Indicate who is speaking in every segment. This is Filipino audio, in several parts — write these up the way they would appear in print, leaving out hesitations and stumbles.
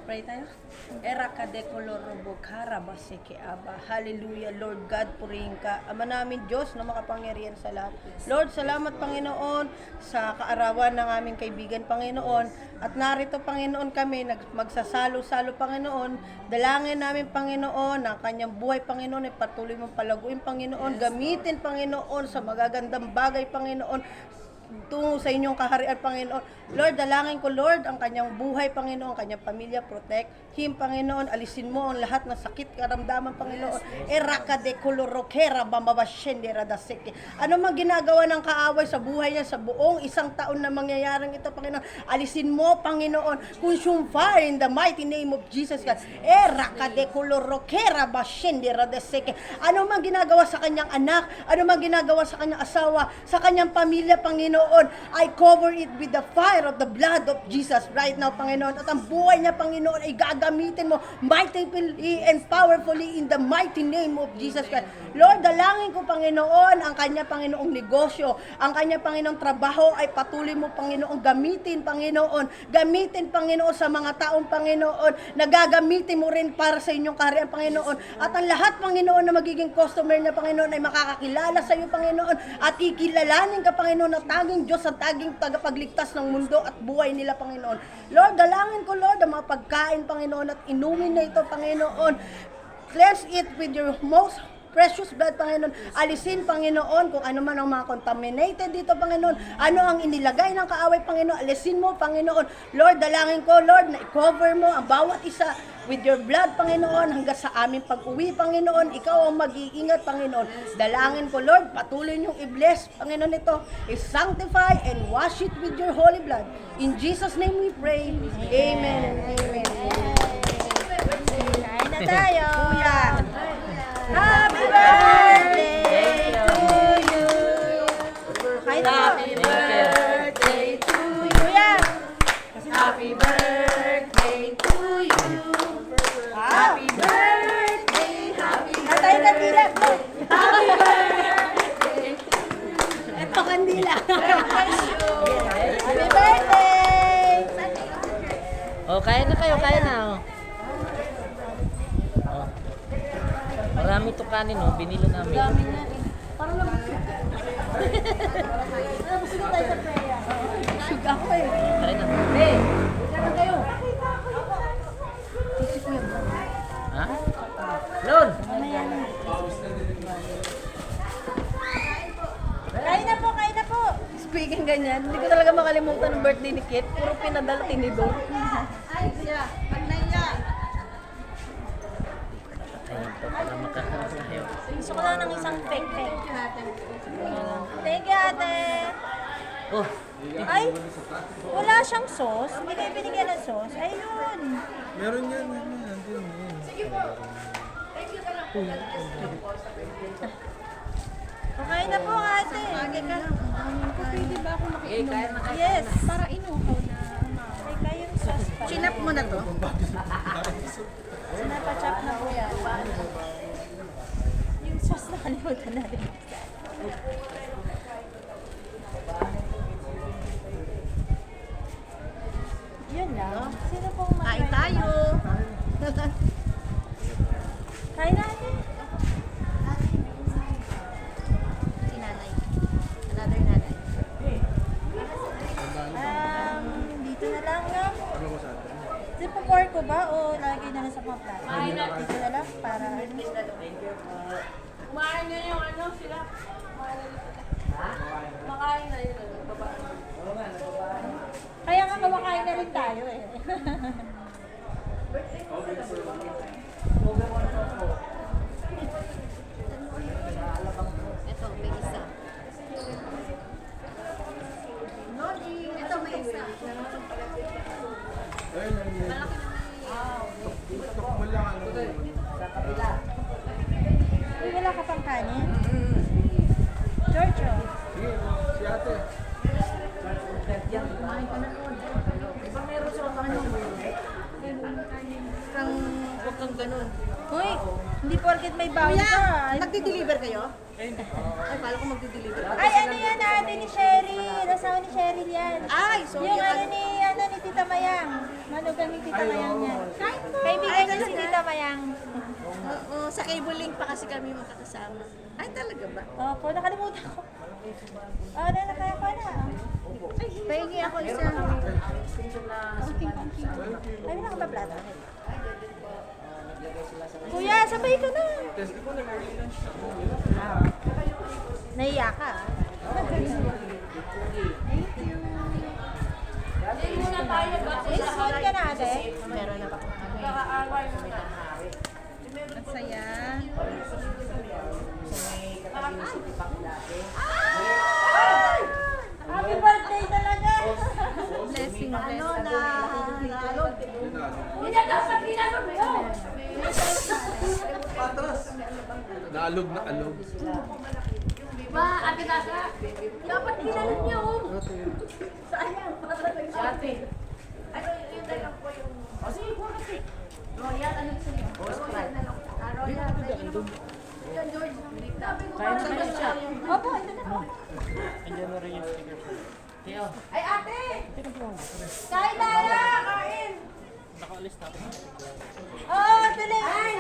Speaker 1: Pray tayo. Eraka de kolorobo karabaseke aba. Hallelujah, Lord God, purihin ka. Ama namin Diyos na makapangyarihan sa lahat. Lord, salamat Panginoon sa kaarawan ng aming kaibigan Panginoon. At narito Panginoon kami magsasalo-salo Panginoon. Dalangin namin Panginoon ang kanyang buhay Panginoon ay patuloy mong palaguin Panginoon. Gamitin Panginoon sa magagandang bagay Panginoon tungo sa inyong kaharian, Panginoon. Lord, dalangin ko, Lord, ang kanyang buhay, Panginoon, kanyang pamilya, protect him, Panginoon. Alisin mo ang lahat ng sakit, karamdaman, Panginoon. Eraka de kolorokera, bambabashendera da seke. Ano mang ginagawa ng kaaway sa buhay niya sa buong isang taon na mangyayaring ito, Panginoon. Alisin mo, Panginoon. Consume fire in the mighty name of Jesus Christ. Eraka de kolorokera, bashendera da seke. Ano mang ginagawa sa kanyang anak, ano mang ginagawa sa kanyang asawa, sa kanyang pamilya, Panginoon, I cover it with the fire of the blood of Jesus right now, Panginoon. At ang buhay niya, Panginoon, ay gagamitin mo mightily and powerfully in the mighty name of Jesus Christ. Lord, dalangin ko, Panginoon, ang kanya, Panginoong negosyo, ang kanya, Panginoong trabaho, ay patuloy mo, Panginoon, gamitin, Panginoon. Gamitin, Panginoon, sa mga taong, Panginoon, na gagamitin mo rin para sa inyong kaharian, Panginoon. At ang lahat, Panginoon, na magiging customer niya, Panginoon, ay makakakilala sa iyo, Panginoon, at kikilalanin ka, Panginoon, na taging Diyos at taging tagapagligtas ng mundo at buhay nila, Panginoon. Lord, dalangin ko, Lord, ang mga pagkain, Panginoon, at inumin na ito, Panginoon. Cleanse it with your most precious blood, Panginoon. Alisin, Panginoon, kung ano man ang mga contaminated dito, Panginoon. Ano ang inilagay ng kaaway, Panginoon. Alisin mo, Panginoon. Lord, dalangin ko, Lord, na i-cover mo ang bawat isa with your blood, Panginoon, hanggang sa aming pag-uwi, Panginoon. Ikaw ang mag-iingat, Panginoon. Dalangin ko, Lord, patuloy niyong i-bless, Panginoon, ito. I-sanctify and wash it with your holy blood. In Jesus' name we pray. Amen. Amen.
Speaker 2: Kain na tayo.
Speaker 1: Happy birthday to you.
Speaker 2: Happy birthday to you. Happy birthday to you. Happy birthday, happy
Speaker 1: Natay
Speaker 2: birthday.
Speaker 1: kandila.
Speaker 2: Happy birthday.
Speaker 1: Ito kandila.
Speaker 2: Happy birthday.
Speaker 3: Oh, kain na kayo, kain na. Oh. Oh. Marami to kanin, oh. Binilo namin.
Speaker 1: Dami nga eh. Parang lang. Gusto na tayo sa prayer. Sug ako eh.
Speaker 3: Kain na.
Speaker 1: Hey, saan kayo?
Speaker 3: Ha? Lon!
Speaker 1: Kain na po, kain na po. Speaking ganyan, hindi ko talaga makalimutan ng birthday ni Kit. Puro pinadala tinidor. Ay, siya. Pag-9 yan.
Speaker 3: Ayun po, para makakaroon tayo.
Speaker 1: Gusto ko lang ng isang fake. Thank you, ate.
Speaker 3: Oh,
Speaker 1: Ay, wala siyang sauce. Hindi kayo binigyan ng sauce. Ayun.
Speaker 4: Meron yan, nandun yan.
Speaker 1: Sige po. Thank you ka lang. Kain na po, ate.
Speaker 2: Pwede ba ako makiinom?
Speaker 1: Yes.
Speaker 2: Para inuhaw na.
Speaker 1: Ay, kayo yung sauce pa.
Speaker 2: Chinap mo na to?
Speaker 1: Sinapachop na po yan. Yung sauce na kalimutan natin. Yun lang. Sino pong
Speaker 2: Kain tayo.
Speaker 1: Kain natin.
Speaker 2: Si nanay. Another nanay.
Speaker 1: Dito na lang na. Di pa pour ko ba o lagay na lang sa mga plato? Dito na lang para ano.
Speaker 5: Kumain na yung ano sila. Makain na yun. Babae.
Speaker 1: Kaya nga kumakain na rin tayo eh.
Speaker 2: Ito, may isa. Ito, may isa.
Speaker 1: Uy, wala ka pang kanin? Giorgio.
Speaker 4: Sige, si ate.
Speaker 2: Huwag kang ganun.
Speaker 1: Uy, hindi porket may bawal ka.
Speaker 2: Nagdi-deliver kayo? Ay, pala ko magdi-deliver.
Speaker 1: Ay, ano yan ate ni Cheryl. Asawa ni Cheryl yan.
Speaker 2: Ay, sorry.
Speaker 1: Yung ano ni
Speaker 6: Tita Mayang. Manugang ni Tita Mayang yan. Kaibigan niya si Tita Mayang.
Speaker 2: Oo, sa cable link pa kasi kami makakasama. Ay, talaga ba?
Speaker 6: Opo, nakalimutan ko. Ano na kaya ko na?
Speaker 2: Pahingi ako isa.
Speaker 6: Ay, nakapaplata. Kuya, sabay ka na. Naiya ka.
Speaker 5: Hindi muna tayo kasi
Speaker 6: May suot ka na, ate?
Speaker 2: Meron na ako.
Speaker 5: nakaaway muna.
Speaker 2: Ang saya.
Speaker 6: Happy birthday talaga!
Speaker 2: Blessing,
Speaker 6: Ano
Speaker 2: blessing.
Speaker 6: na? Nalog.
Speaker 5: Hindi dapat ginagawa mo yun.
Speaker 4: Naalog na alog.
Speaker 5: Ba, ate Tasa, dapat ginagawa niyo. Sayang, para lang sa ate. Ano yun na lang po yung... O sige, kuha kasi. Royal, ano gusto niyo? Royal na lang. Royal, yan, George. Sabi ko parang siya.
Speaker 6: Opo, ito na po.
Speaker 5: Ay, ate! Kain tayo! Kain!
Speaker 6: Oo, tuloy. Ay,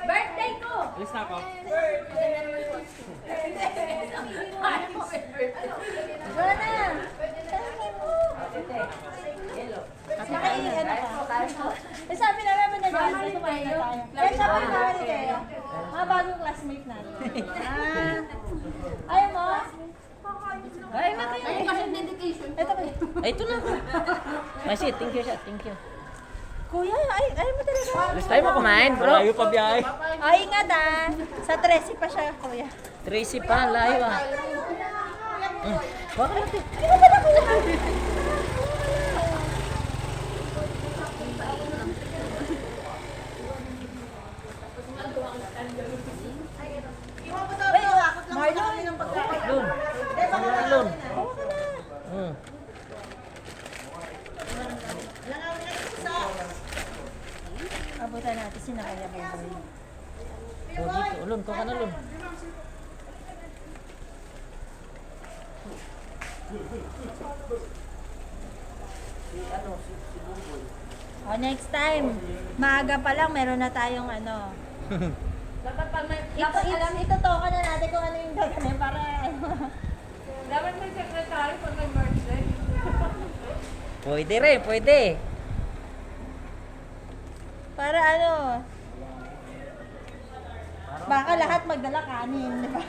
Speaker 5: Birthday ko!
Speaker 3: Alis na ako.
Speaker 6: Go na. Naka-i, ano ka? Eh, sabi namin mo na dyan, may kumain na tayo. Kaya sabi namin ni Teo, mga bagong classmate natin. Ayaw mo?
Speaker 3: Ay, na kayo.
Speaker 5: Ay, kasi dedication.
Speaker 6: Ito ba?
Speaker 3: Ay, ito na. Kasi, thank you siya. Thank you.
Speaker 6: Kuya, ayaw mo talaga.
Speaker 3: Alis tayo mo kumain, bro. Layo pa biyahe.
Speaker 6: Ay, ingat ah. Sa 13 pa siya, kuya.
Speaker 3: Tracy pa, layo ah. Baka natin.
Speaker 6: Ano ba na kuya? Marlon,
Speaker 3: Lun. Lun.
Speaker 6: abutan natin si Nakaya Boy.
Speaker 3: O, dito. Lun, kuha ka na, Lun.
Speaker 6: O, next time, maaga pa lang, meron na tayong ano.
Speaker 5: Dapat pag may...
Speaker 6: Itutoka na natin kung ano yung gagawin para ano.
Speaker 5: Dapat may secretary pag may birthday.
Speaker 3: Pwede rin, pwede.
Speaker 6: Para ano. Baka lahat magdala kanin, di ba?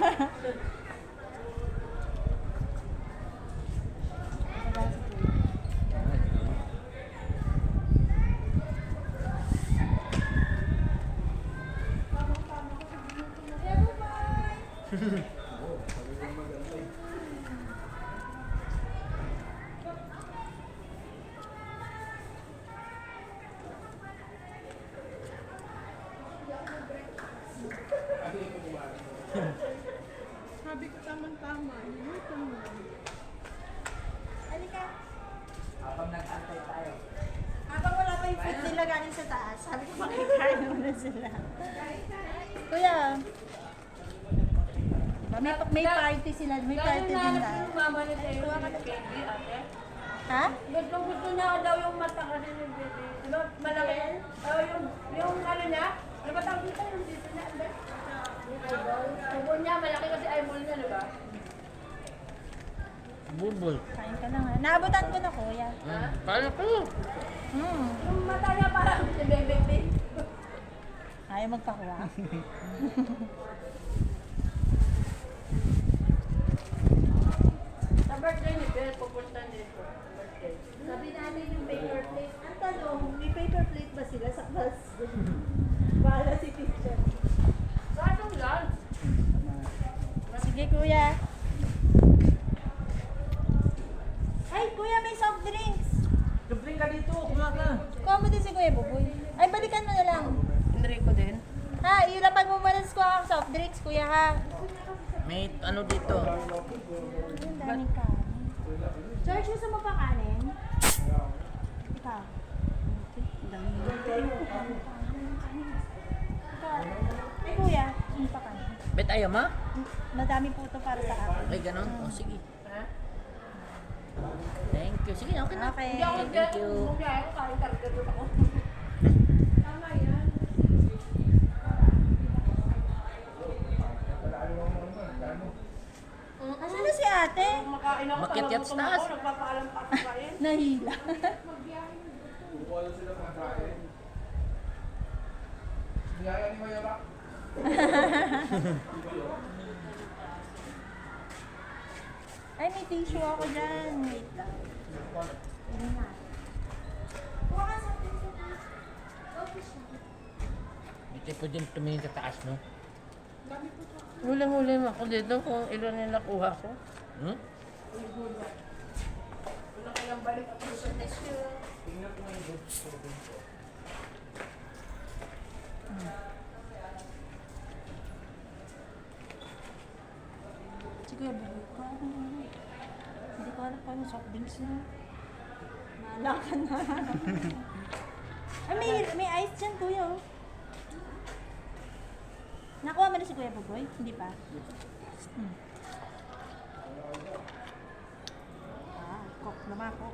Speaker 2: Sabi ko tamang-tama.
Speaker 6: Halika. Habang wala pa yung food nila galing sa taas, sabi ko makikain muna sila. Kuya, may party sila, may party din tayo.
Speaker 5: Yung mama ni Tayo yung baby, ate.
Speaker 6: Ha?
Speaker 5: Gusto niya daw yung mata kasi ng baby. Di ba malaki? Yung ano niya? Ano ba tawag dito? Yung dito niya? Tubo niya, malaki kasi eyeball niya, di ba?
Speaker 3: Bulbul.
Speaker 6: Kain ka lang ha. Naabutan ko na kuya.
Speaker 3: Paano ko?
Speaker 5: Yung mata niya parang si baby.
Speaker 6: Ayaw magpakuha.
Speaker 5: Sa birthday ni Belle, pupunta dito. Birthday.
Speaker 2: Sabi natin yung paper plate. Ang tanong, may paper plate ba sila sa class? Bahala si teacher.
Speaker 5: Sa anong lunch?
Speaker 6: Sige kuya. Ay kuya, may soft drinks.
Speaker 3: Dumpling ka dito, kuha ka.
Speaker 6: Kuha mo din si Kuya Buboy. Ay, balikan mo na lang.
Speaker 1: Enrico din.
Speaker 6: Ha, ilapag mo muna sa kuha kang soft drinks, kuya ha.
Speaker 3: May ano dito.
Speaker 6: Ang daming kanin. George, gusto mo pa kanin? Ikaw. Ang daming Ay, kuya, ano pa kanin?
Speaker 3: Bet ayaw ma?
Speaker 6: Madami po ito para sa akin.
Speaker 3: Ay, ganon. O, sige. Thank you. Sige, okay na.
Speaker 6: Okay.
Speaker 5: Hindi ako
Speaker 3: Thank you.
Speaker 5: bumiyaya ko, kain talaga doon ako.
Speaker 2: Tama yan.
Speaker 6: Asan na si ate?
Speaker 5: Makain ako,
Speaker 3: Makiat
Speaker 5: talagang
Speaker 3: sa taas.
Speaker 5: ako, nagpapaalam pa ako kain.
Speaker 6: Nahila.
Speaker 4: Bukolo sila ng kain. Niyaya ni Mayora.
Speaker 6: Ay, may tissue ako dyan. Wait lang.
Speaker 3: Hindi po din tumingin sa taas, no?
Speaker 1: Huling-huling ako dito kung ilan yung nakuha ko.
Speaker 3: Hmm?
Speaker 5: Wala kayang balik ako sa tissue.
Speaker 6: Si Kuya Bugoy ko. Hindi ko alam paano soft drinks na. Mahala ka na. Ay, may ice dyan, Kuya. Oh. Nakuha mo na si Kuya Bugoy? Hindi pa? Coke naman ako.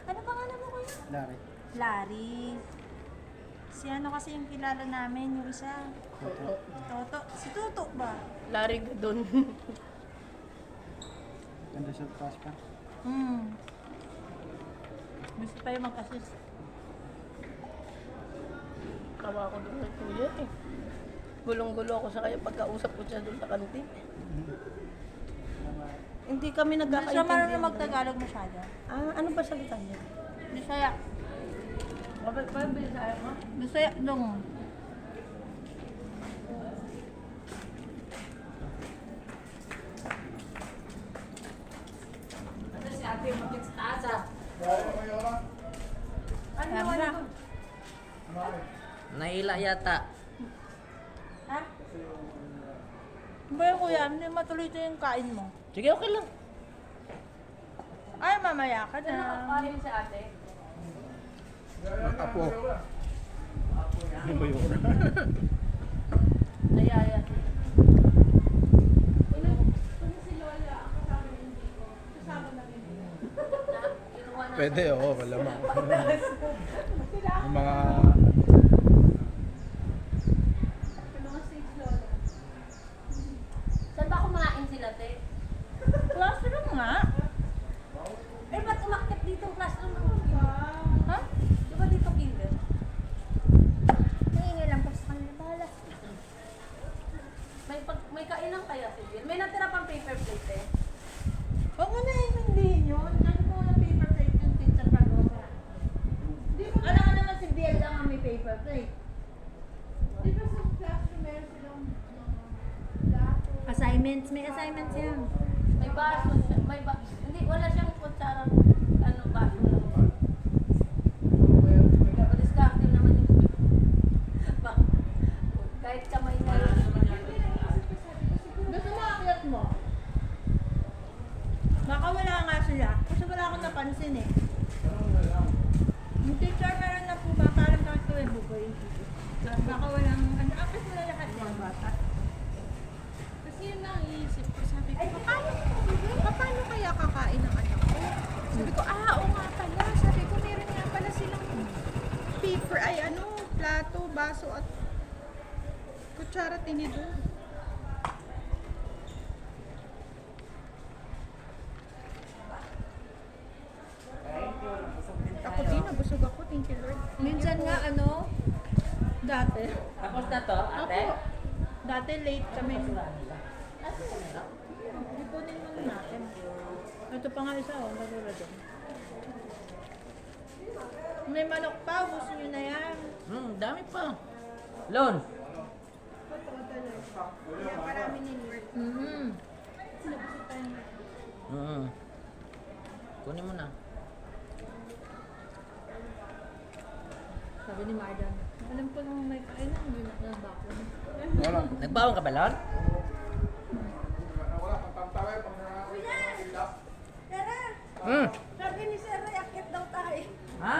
Speaker 6: Ano pangalan mo, Kuya?
Speaker 4: Lari.
Speaker 6: Larry. Si ano kasi yung kilala namin, yung isa. Toto. Si Toto ba?
Speaker 1: Larry Gadon.
Speaker 4: Ganda siya taas pa.
Speaker 6: Gusto tayo mag-assist.
Speaker 1: Tawa ko doon kay kuya eh. Gulong-gulo ako sa kanya pagkausap ko siya doon sa kantin. Hindi kami
Speaker 6: Hindi siya
Speaker 1: nagkakaintindihan.
Speaker 6: marunong mag-Tagalog masyado.
Speaker 1: Ano ba salita niya?
Speaker 6: Bisaya.
Speaker 1: Paano Bisaya mo?
Speaker 6: Bisaya dong.
Speaker 5: Ano si ate, makit sa taas ah.
Speaker 6: Ano na?
Speaker 3: Naila yata.
Speaker 6: Ha? Ba yung kuya, hindi matuloy ito yung kain mo.
Speaker 3: Sige, okay lang.
Speaker 6: Ay, mamaya ka
Speaker 5: Ano
Speaker 6: na.
Speaker 5: kain si ate?
Speaker 4: Apo.
Speaker 5: Nayaya.
Speaker 4: Pwede, oo, malamang. Yung mga...
Speaker 5: Saan ba kumain sila, te?
Speaker 6: Classroom nga.
Speaker 5: Eh, ba't umakyat dito ang classroom ng
Speaker 6: Ha?
Speaker 5: Di ba dito kinder?
Speaker 6: Nangingi lang pa sa kanila. Bahala.
Speaker 5: May kainan kaya si Jill? May natira pang paper plate eh.
Speaker 6: Huwag mo na intindihin yun. Ano mo na paper plate yung teacher ka doon? Alam ka naman si Biel lang ang may paper plate.
Speaker 2: Di ba sa classroom meron silang plato?
Speaker 6: Assignments. May assignments yan.
Speaker 5: May baso siya. Hindi, wala siyang kutsarang baso lang. Discarte naman yung kahit kamay na lang.
Speaker 6: Gusto mo aklat mo? Baka wala nga sila. Kasi wala akong napansin eh. Yung teacher meron na po ba? Parang kahit ko yung bugoy. Baka walang ano. Akit mo na lahat mga bata.
Speaker 2: Kasi yun lang iisip ko. Sabi ko, paano kaya kakain ng anak ko? Sabi ko, oo nga pala. Sabi ko, meron nga pala silang paper, plato, baso at kutsara, tinidor. Ako din, nabusog ako. Thank you, Lord.
Speaker 6: Minsan nga dati.
Speaker 3: Tapos na to, ate?
Speaker 6: Dati late kami. Ipunin mo na natin. Ito pa nga isa, nagula din. May manok pa, gusto nyo na yan.
Speaker 3: Dami pa. Lon.
Speaker 2: Kaya marami ni Lord.
Speaker 3: Kunin mo na.
Speaker 6: Sabi ni Marjan, alam ko nung may kainan, hindi na nabako.
Speaker 4: Wala.
Speaker 3: Nagbawang ka ba, Lon?
Speaker 4: Wala, pagtamtawin, pag nakakita.
Speaker 6: Tara!
Speaker 3: Hmm.
Speaker 6: Sabi ni Sir, akit daw tayo.
Speaker 3: Ha?